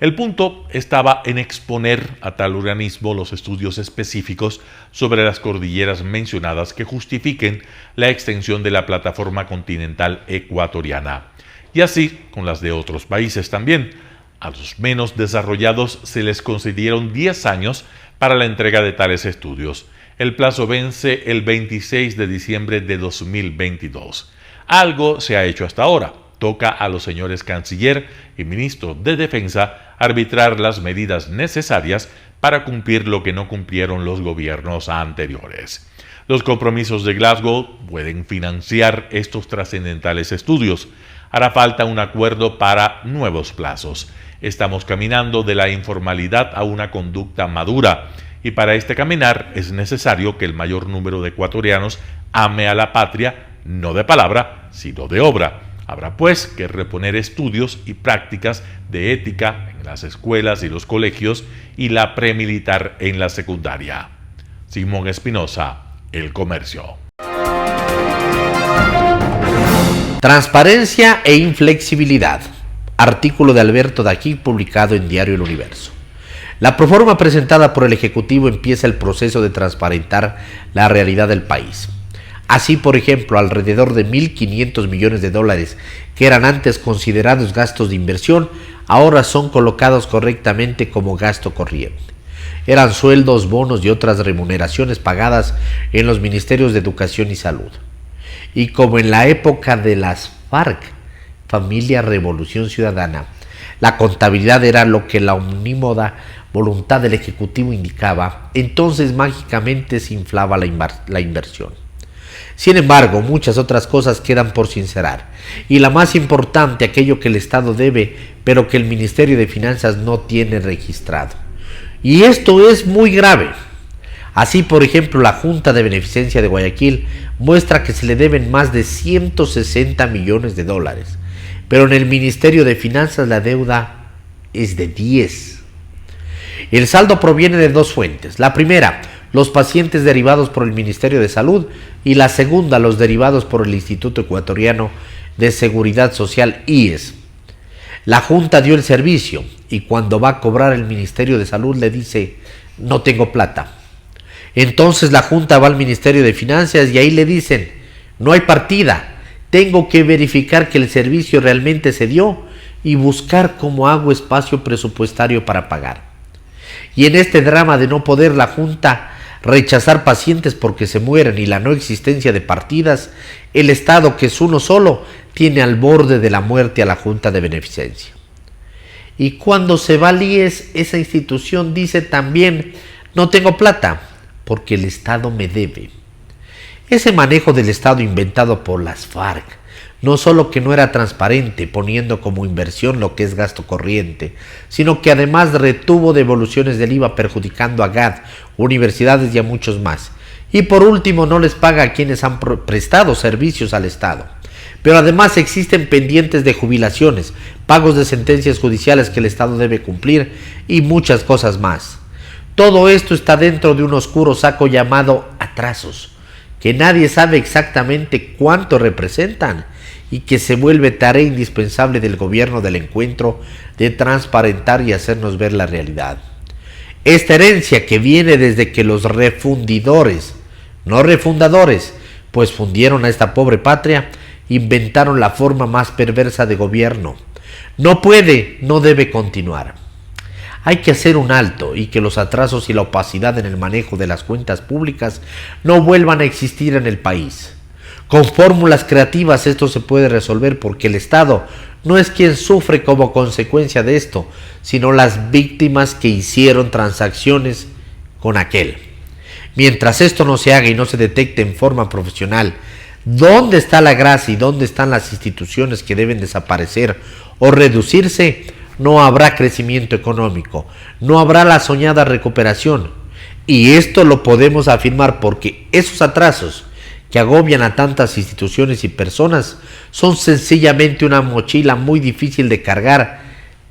El punto estaba en exponer a tal organismo los estudios específicos sobre las cordilleras mencionadas que justifiquen la extensión de la plataforma continental ecuatoriana. Y así con las de otros países también. A los menos desarrollados se les concedieron 10 años para la entrega de tales estudios. El plazo vence el 26 de diciembre de 2022. Algo se ha hecho hasta ahora. Toca a los señores canciller y ministro de Defensa arbitrar las medidas necesarias para cumplir lo que no cumplieron los gobiernos anteriores. Los compromisos de Glasgow pueden financiar estos trascendentales estudios. Hará falta un acuerdo para nuevos plazos. Estamos caminando de la informalidad a una conducta madura y para este caminar es necesario que el mayor número de ecuatorianos ame a la patria, no de palabra, sino de obra. Habrá pues que reponer estudios y prácticas de ética en las escuelas y los colegios y la premilitar en la secundaria. Simón Espinosa, El Comercio. Transparencia e inflexibilidad. Artículo de Alberto Daquí publicado en Diario El Universo. La proforma presentada por el Ejecutivo empieza el proceso de transparentar la realidad del país. Así, por ejemplo, alrededor de 1.500 millones de dólares que eran antes considerados gastos de inversión, ahora son colocados correctamente como gasto corriente. Eran sueldos, bonos y otras remuneraciones pagadas en los ministerios de Educación y Salud. Y como en la época de las FARC, Familia Revolución Ciudadana, la contabilidad era lo que la omnímoda voluntad del Ejecutivo indicaba, entonces mágicamente se inflaba la inversión. Sin embargo, muchas otras cosas quedan por sincerar, y la más importante, aquello que el Estado debe, pero que el Ministerio de Finanzas no tiene registrado. Y esto es muy grave. Así, por ejemplo, la Junta de Beneficencia de Guayaquil muestra que se le deben más de 160 millones de dólares, pero en el Ministerio de Finanzas la deuda es de 10. El saldo proviene de dos fuentes. La primera, los pacientes derivados por el Ministerio de Salud, y la segunda, los derivados por el Instituto Ecuatoriano de Seguridad Social, IES. La Junta dio el servicio y cuando va a cobrar el Ministerio de Salud le dice: no tengo plata. Entonces la Junta va al Ministerio de Finanzas y ahí le dicen: no hay partida. Tengo que verificar que el servicio realmente se dio y buscar cómo hago espacio presupuestario para pagar. Y en este drama de no poder la Junta rechazar pacientes porque se mueren y la no existencia de partidas, el Estado, que es uno solo, tiene al borde de la muerte a la Junta de Beneficencia. Y cuando se va al IES, esa institución dice también: no tengo plata. porque el Estado me debe. Ese manejo del Estado inventado por las FARC no solo que no era transparente, poniendo como inversión lo que es gasto corriente, sino que además retuvo devoluciones del IVA perjudicando a GAD, universidades y a muchos más. Y por último, no les paga a quienes han prestado servicios al Estado. Pero además existen pendientes de jubilaciones, pagos de sentencias judiciales que el Estado debe cumplir y muchas cosas más. Todo esto está dentro de un oscuro saco llamado atrasos, que nadie sabe exactamente cuánto representan y que se vuelve tarea indispensable del gobierno del encuentro de transparentar y hacernos ver la realidad. Esta herencia que viene desde que los refundidores, no refundadores, pues fundieron a esta pobre patria, inventaron la forma más perversa de gobierno. No puede, no debe continuar. Hay que hacer un alto y que los atrasos y la opacidad en el manejo de las cuentas públicas no vuelvan a existir en el país. Con fórmulas creativas esto se puede resolver porque el Estado no es quien sufre como consecuencia de esto, sino las víctimas que hicieron transacciones con aquel. Mientras esto no se haga y no se detecte en forma profesional dónde está la gracia y dónde están las instituciones que deben desaparecer o reducirse, no habrá crecimiento económico, no habrá la soñada recuperación. Y esto lo podemos afirmar porque esos atrasos que agobian a tantas instituciones y personas son sencillamente una mochila muy difícil de cargar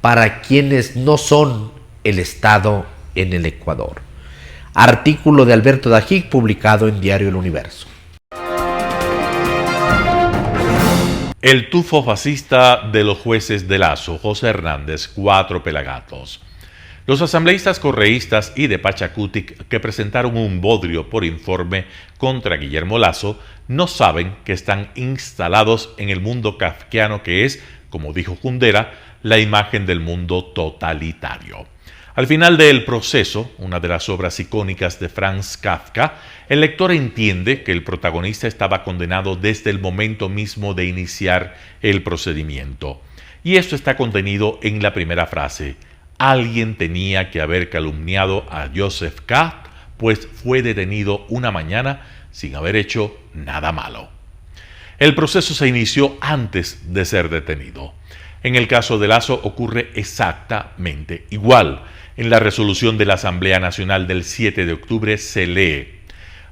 para quienes no son el Estado en el Ecuador. Artículo de Alberto Dajic publicado en Diario El Universo. El tufo fascista de los jueces de Lazo, José Hernández, 4 pelagatos. Los asambleístas correístas y de Pachacutic que presentaron un bodrio por informe contra Guillermo Lazo no saben que están instalados en el mundo kafkiano que es, como dijo Kundera, la imagen del mundo totalitario. Al final del proceso, una de las obras icónicas de Franz Kafka, el lector entiende que el protagonista estaba condenado desde el momento mismo de iniciar el procedimiento. Y esto está contenido en la primera frase. Alguien tenía que haber calumniado a Joseph K., pues fue detenido una mañana sin haber hecho nada malo. El proceso se inició antes de ser detenido. En el caso de Lazo ocurre exactamente igual. En la resolución de la Asamblea Nacional del 7 de octubre se lee: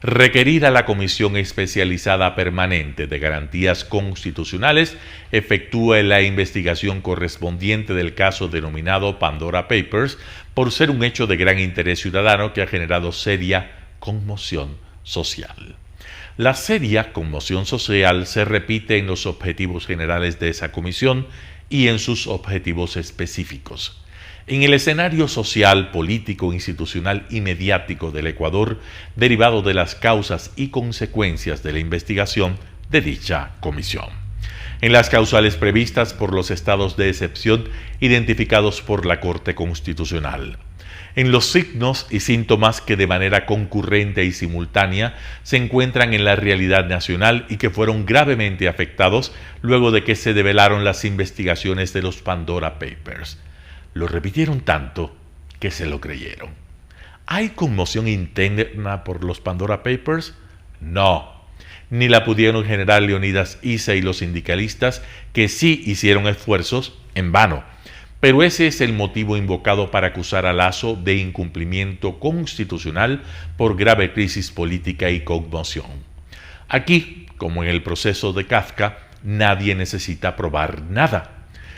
requerir a la Comisión Especializada Permanente de Garantías Constitucionales efectúe la investigación correspondiente del caso denominado Pandora Papers por ser un hecho de gran interés ciudadano que ha generado seria conmoción social. La seria conmoción social se repite en los objetivos generales de esa comisión y en sus objetivos específicos. En el escenario social, político, institucional y mediático del Ecuador, derivado de las causas y consecuencias de la investigación de dicha comisión. En las causales previstas por los estados de excepción identificados por la Corte Constitucional. En los signos y síntomas que de manera concurrente y simultánea se encuentran en la realidad nacional y que fueron gravemente afectados luego de que se develaron las investigaciones de los Pandora Papers. Lo repitieron tanto que se lo creyeron. ¿Hay conmoción interna por los Pandora Papers? No, ni la pudieron generar Leonidas Issa y los sindicalistas, que sí hicieron esfuerzos en vano. Pero ese es el motivo invocado para acusar a Lazo de incumplimiento constitucional por grave crisis política y conmoción. Aquí, como en el proceso de Kafka, nadie necesita probar nada.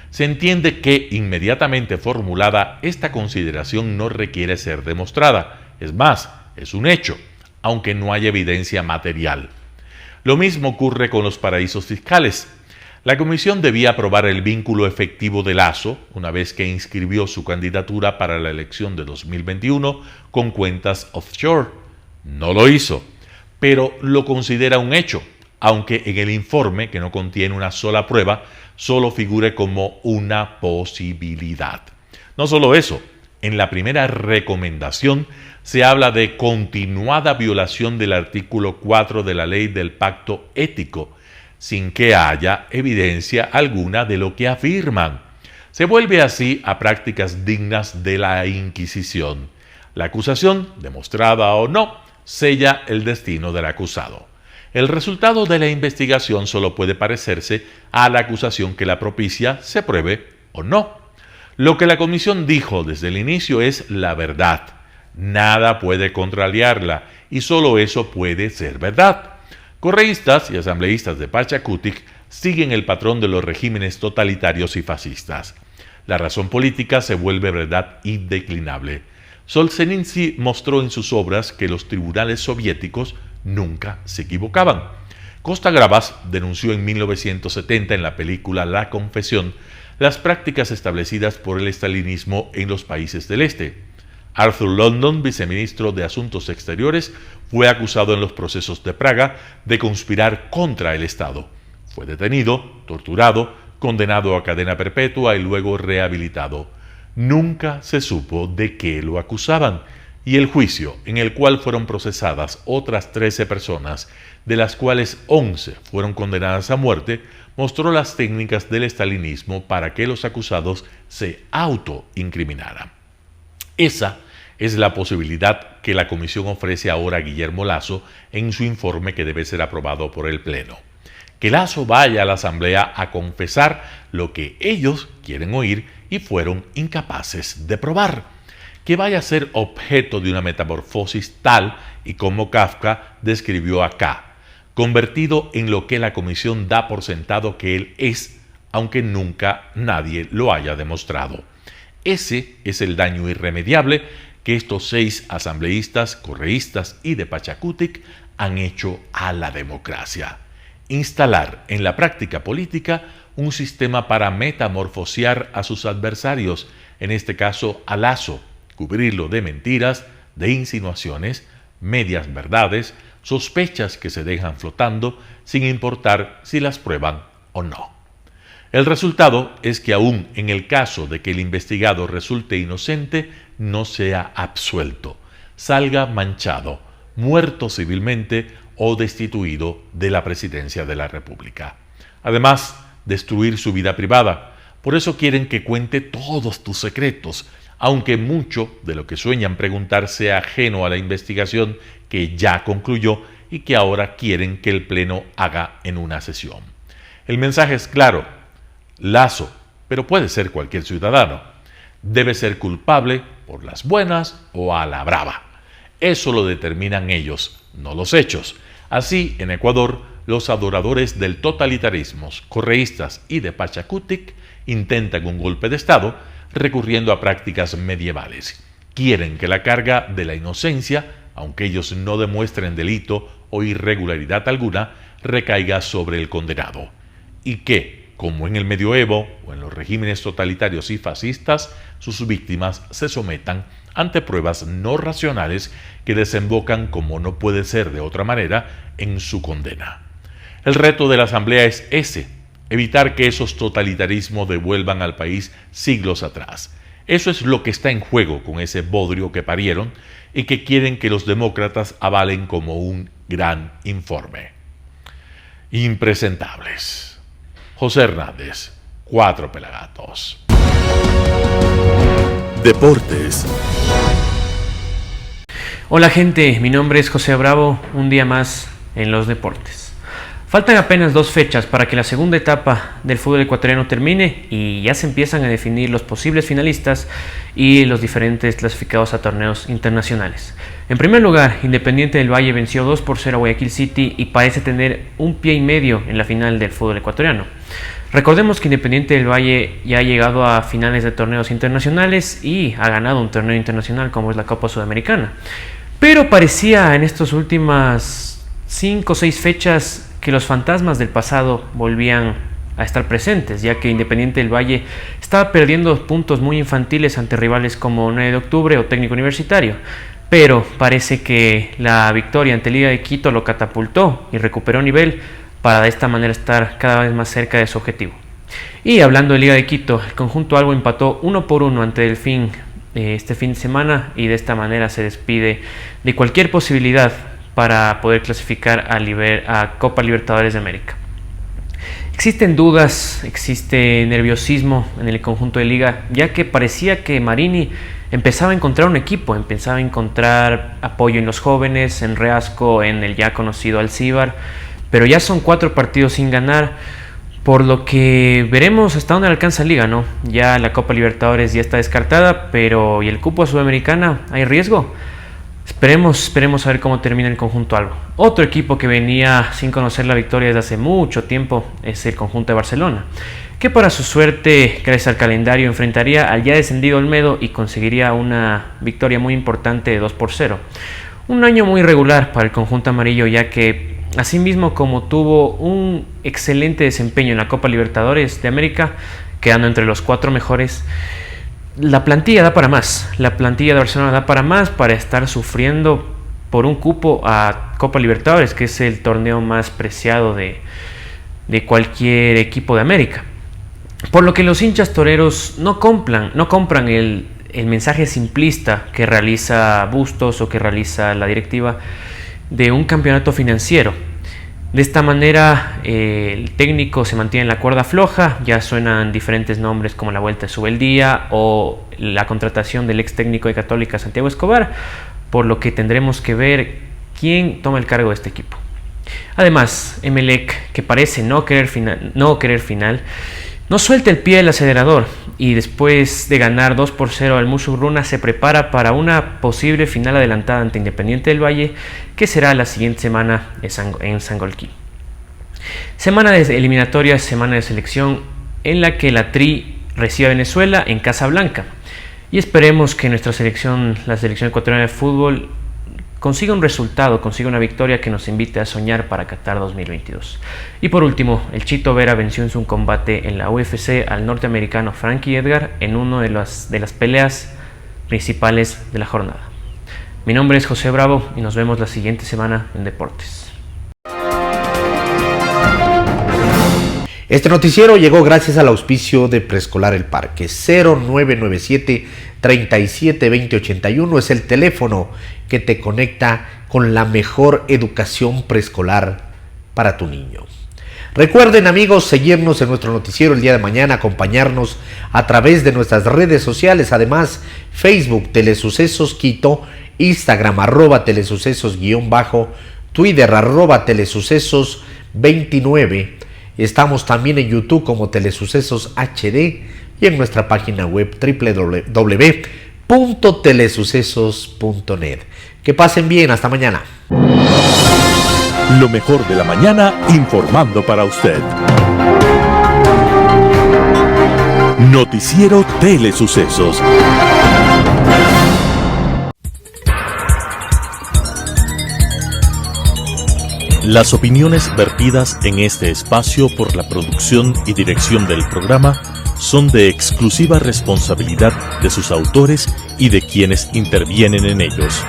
Se entiende que, inmediatamente formulada, esta consideración no requiere ser demostrada. Es más, es un hecho, aunque no haya evidencia material. Lo mismo ocurre con los paraísos fiscales. La comisión debía aprobar el vínculo efectivo de Lazo, una vez que inscribió su candidatura para la elección de 2021 con cuentas offshore. No lo hizo, pero lo considera un hecho, aunque en el informe, que no contiene una sola prueba, solo figure como una posibilidad. No solo eso, en la primera recomendación se habla de continuada violación del artículo 4 de la ley del pacto ético, sin que haya evidencia alguna de lo que afirman. Se vuelve así a prácticas dignas de la Inquisición. La acusación, demostrada o no, sella el destino del acusado. El resultado de la investigación solo puede parecerse a la acusación que la propicia, se pruebe o no. Lo que la comisión dijo desde el inicio es la verdad. Nada puede contrariarla y solo eso puede ser verdad. Correístas y asambleístas de Pachacutic siguen el patrón de los regímenes totalitarios y fascistas. La razón política se vuelve verdad indeclinable. Solzhenitsyn mostró en sus obras que los tribunales soviéticos nunca se equivocaban. Costa Gravas denunció en 1970 en la película La Confesión las prácticas establecidas por el estalinismo en los países del este. Arthur London, viceministro de Asuntos Exteriores, fue acusado en los procesos de Praga de conspirar contra el Estado. Fue detenido, torturado, condenado a cadena perpetua y luego rehabilitado. Nunca se supo de qué lo acusaban, y el juicio, en el cual fueron procesadas otras 13 personas, de las cuales 11 fueron condenadas a muerte, mostró las técnicas del estalinismo para que los acusados se autoincriminaran. Esa es la posibilidad que la comisión ofrece ahora a Guillermo Lasso en su informe que debe ser aprobado por el Pleno. Que Lasso vaya a la Asamblea a confesar lo que ellos quieren oír y fueron incapaces de probar. Que vaya a ser objeto de una metamorfosis tal y como Kafka describió acá, convertido en lo que la comisión da por sentado que él es, aunque nunca nadie lo haya demostrado. Ese es el daño irremediable que estos 6 asambleístas, correístas y de Pachacutic han hecho a la democracia. Instalar en la práctica política un sistema para metamorfosear a sus adversarios, en este caso a Lasso, cubrirlo de mentiras, de insinuaciones, medias verdades, sospechas que se dejan flotando sin importar si las prueban o no. El resultado es que aún en el caso de que el investigado resulte inocente, no sea absuelto, salga manchado, muerto civilmente o destituido de la presidencia de la República. Además, destruir su vida privada. Por eso quieren que cuente todos tus secretos, aunque mucho de lo que sueñan preguntar sea ajeno a la investigación que ya concluyó y que ahora quieren que el Pleno haga en una sesión. El mensaje es claro: Lasso, pero puede ser cualquier ciudadano, debe ser culpable por las buenas o a la brava. Eso lo determinan ellos, no los hechos. Así, en Ecuador, los adoradores del totalitarismo, correístas y de Pachacutic, intentan un golpe de Estado recurriendo a prácticas medievales. Quieren que la carga de la inocencia, aunque ellos no demuestren delito o irregularidad alguna, recaiga sobre el condenado. Y que, como en el medioevo o en los regímenes totalitarios y fascistas, sus víctimas se sometan ante pruebas no racionales que desembocan, como no puede ser de otra manera, en su condena. El reto de la Asamblea es ese: evitar que esos totalitarismos devuelvan al país siglos atrás. Eso es lo que está en juego con ese bodrio que parieron y que quieren que los demócratas avalen como un gran informe. Impresentables. José Hernández, 4 Pelagatos. Deportes. Hola gente, mi nombre es José Bravo, un día más en los deportes. Faltan apenas 2 fechas para que la segunda etapa del fútbol ecuatoriano termine y ya se empiezan a definir los posibles finalistas y los diferentes clasificados a torneos internacionales. En primer lugar, Independiente del Valle venció 2-0 a Guayaquil City y parece tener un pie y medio en la final del fútbol ecuatoriano. Recordemos que Independiente del Valle ya ha llegado a finales de torneos internacionales y ha ganado un torneo internacional como es la Copa Sudamericana. Pero parecía en estas últimas 5 o 6 fechas que los fantasmas del pasado volvían a estar presentes, ya que Independiente del Valle estaba perdiendo puntos muy infantiles ante rivales como 9 de octubre o Técnico Universitario, pero parece que la victoria ante Liga de Quito lo catapultó y recuperó nivel para de esta manera estar cada vez más cerca de su objetivo. Y hablando de Liga de Quito, el conjunto albo empató 1-1 ante Delfín este fin de semana y de esta manera se despide de cualquier posibilidad para poder clasificar a Copa Libertadores de América. Existen dudas, existe nerviosismo en el conjunto de Liga, ya que parecía que Marini empezaba a encontrar un equipo, empezaba a encontrar apoyo en los jóvenes, en Reasco, en el ya conocido Alcíbar, pero ya son 4 partidos sin ganar, por lo que veremos hasta dónde alcanza Liga, ¿no? Ya la Copa Libertadores ya está descartada, pero ¿y el cupo a Sudamericana? ¿Hay riesgo? Esperemos a ver cómo termina el conjunto albo. Otro equipo que venía sin conocer la victoria desde hace mucho tiempo es el conjunto de Barcelona, que para su suerte, gracias al calendario, enfrentaría al ya descendido Olmedo y conseguiría una victoria muy importante de 2-0. Un año muy regular para el conjunto amarillo, ya que asimismo como tuvo un excelente desempeño en la Copa Libertadores de América, quedando entre los 4 mejores, la plantilla da para más. La plantilla de Barcelona da para más, para estar sufriendo por un cupo a Copa Libertadores, que es el torneo más preciado de cualquier equipo de América. Por lo que los hinchas toreros no compran el mensaje simplista que realiza Bustos o que realiza la directiva de un campeonato financiero. De esta manera el técnico se mantiene en la cuerda floja, ya suenan diferentes nombres como la vuelta de Subeldía o la contratación del ex técnico de Católica Santiago Escobar, por lo que tendremos que ver quién toma el cargo de este equipo. Además, Emelec, que parece no querer final, no suelta el pie del acelerador y después de ganar 2-0 al Musurruna se prepara para una posible final adelantada ante Independiente del Valle, que será la siguiente semana en Sangolquí. Semana de eliminatorias, semana de selección en la que la Tri recibe a Venezuela en Casablanca, y esperemos que nuestra selección, la selección ecuatoriana de fútbol, consiga un resultado, consiga una victoria que nos invite a soñar para Qatar 2022. Y por último, el Chito Vera venció en su combate en la UFC al norteamericano Frankie Edgar en una de las peleas principales de la jornada. Mi nombre es José Bravo y nos vemos la siguiente semana en Deportes. Este noticiero llegó gracias al auspicio de Preescolar El Parque. 0997-372081 es el teléfono que te conecta con la mejor educación preescolar para tu niño. Recuerden, amigos, seguirnos en nuestro noticiero el día de mañana, acompañarnos a través de nuestras redes sociales, además Facebook Telesucesos Quito, Instagram @telesucesos_, Twitter @telesucesos29. Estamos también en YouTube como Telesucesos HD y en nuestra página web www.telesucesos.net. Que pasen bien, hasta mañana. Lo mejor de la mañana informando para usted. Noticiero Telesucesos. Las opiniones vertidas en este espacio por la producción y dirección del programa son de exclusiva responsabilidad de sus autores y de quienes intervienen en ellos.